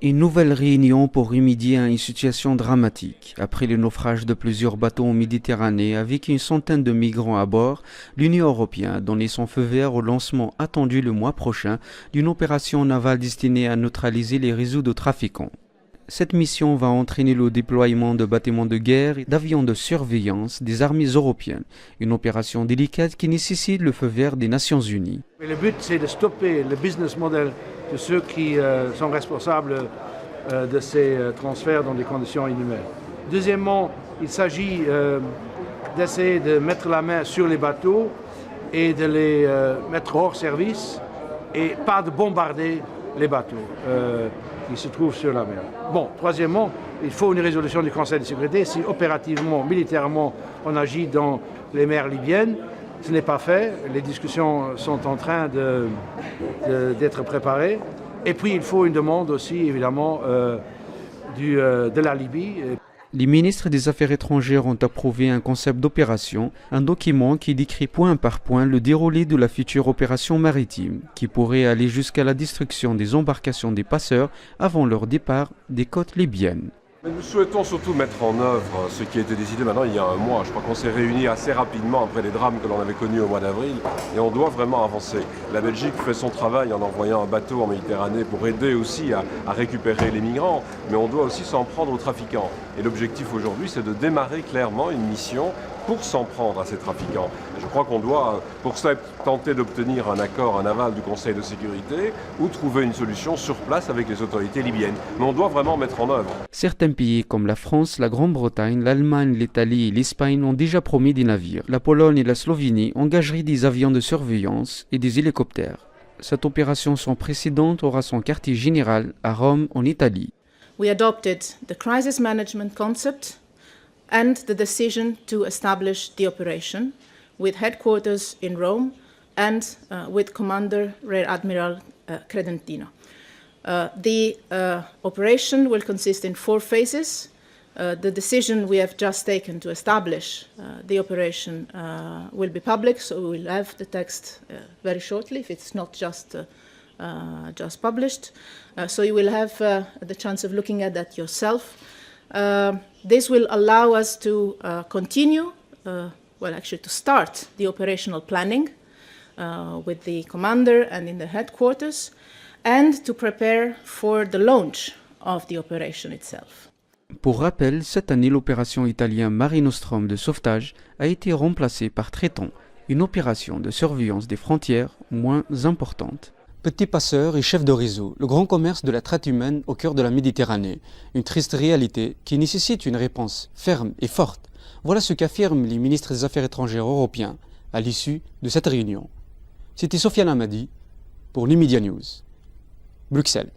Une nouvelle réunion pour remédier à une situation dramatique. Après le naufrage de plusieurs bateaux en Méditerranée avec une centaine de migrants à bord, l'Union européenne a donné son feu vert au lancement attendu le mois prochain d'une opération navale destinée à neutraliser les réseaux de trafiquants. Cette mission va entraîner le déploiement de bâtiments de guerre et d'avions de surveillance des armées européennes, une opération délicate qui nécessite le feu vert des Nations Unies. Mais le but, c'est de stopper le business model de ceux qui sont responsables de ces transferts dans des conditions inhumaines. Deuxièmement, il s'agit d'essayer de mettre la main sur les bateaux et de les mettre hors service et pas de bombarder les bateaux qui se trouvent sur la mer. Bon, troisièmement, il faut une résolution du Conseil de sécurité. Si opérativement, militairement, on agit dans les mers libyennes, ce n'est pas fait. Les discussions sont en train d'être préparées. Et puis, il faut une demande aussi, évidemment, de la Libye. Les ministres des Affaires étrangères ont approuvé un concept d'opération, un document qui décrit point par point le déroulé de la future opération maritime, qui pourrait aller jusqu'à la destruction des embarcations des passeurs avant leur départ des côtes libyennes. Mais nous souhaitons surtout mettre en œuvre ce qui a été décidé maintenant il y a un mois. Je crois qu'on s'est réunis assez rapidement après les drames que l'on avait connus au mois d'avril et on doit vraiment avancer. La Belgique fait son travail en envoyant un bateau en Méditerranée pour aider aussi à récupérer les migrants, mais on doit aussi s'en prendre aux trafiquants. Et l'objectif aujourd'hui, c'est de démarrer clairement une mission pour s'en prendre à ces trafiquants. Je crois qu'on doit, pour cela, tenter d'obtenir un accord, un aval du Conseil de sécurité ou trouver une solution sur place avec les autorités libyennes. Mais on doit vraiment mettre en œuvre. Certains pays comme la France, la Grande-Bretagne, l'Allemagne, l'Italie et l'Espagne ont déjà promis des navires. La Pologne et la Slovénie engageraient des avions de surveillance et des hélicoptères. Cette opération sans précédent aura son quartier général à Rome, en Italie. We adopted the crisis management concept and the decision to establish the operation with headquarters in Rome and with Commander Rear Admiral Credentino. The operation will consist in 4 phases. The decision we have just taken to establish the operation will be public, so we will have the text very shortly, if it's not just published. So you will have the chance of looking at that yourself. This will allow us to continue, to start the operational planning with the commander and in the headquarters, and to prepare for the launch of the operation itself. Pour rappel, cette année, l'opération italienne Mare Nostrum de sauvetage a été remplacée par Triton, une opération de surveillance des frontières moins importante. Petits passeurs et chefs de réseau, le grand commerce de la traite humaine au cœur de la Méditerranée, une triste réalité qui nécessite une réponse ferme et forte. Voilà ce qu'affirment les ministres des Affaires étrangères européens à l'issue de cette réunion. C'était Sofiane Hamadi pour l'E-Media News. Bruxelles.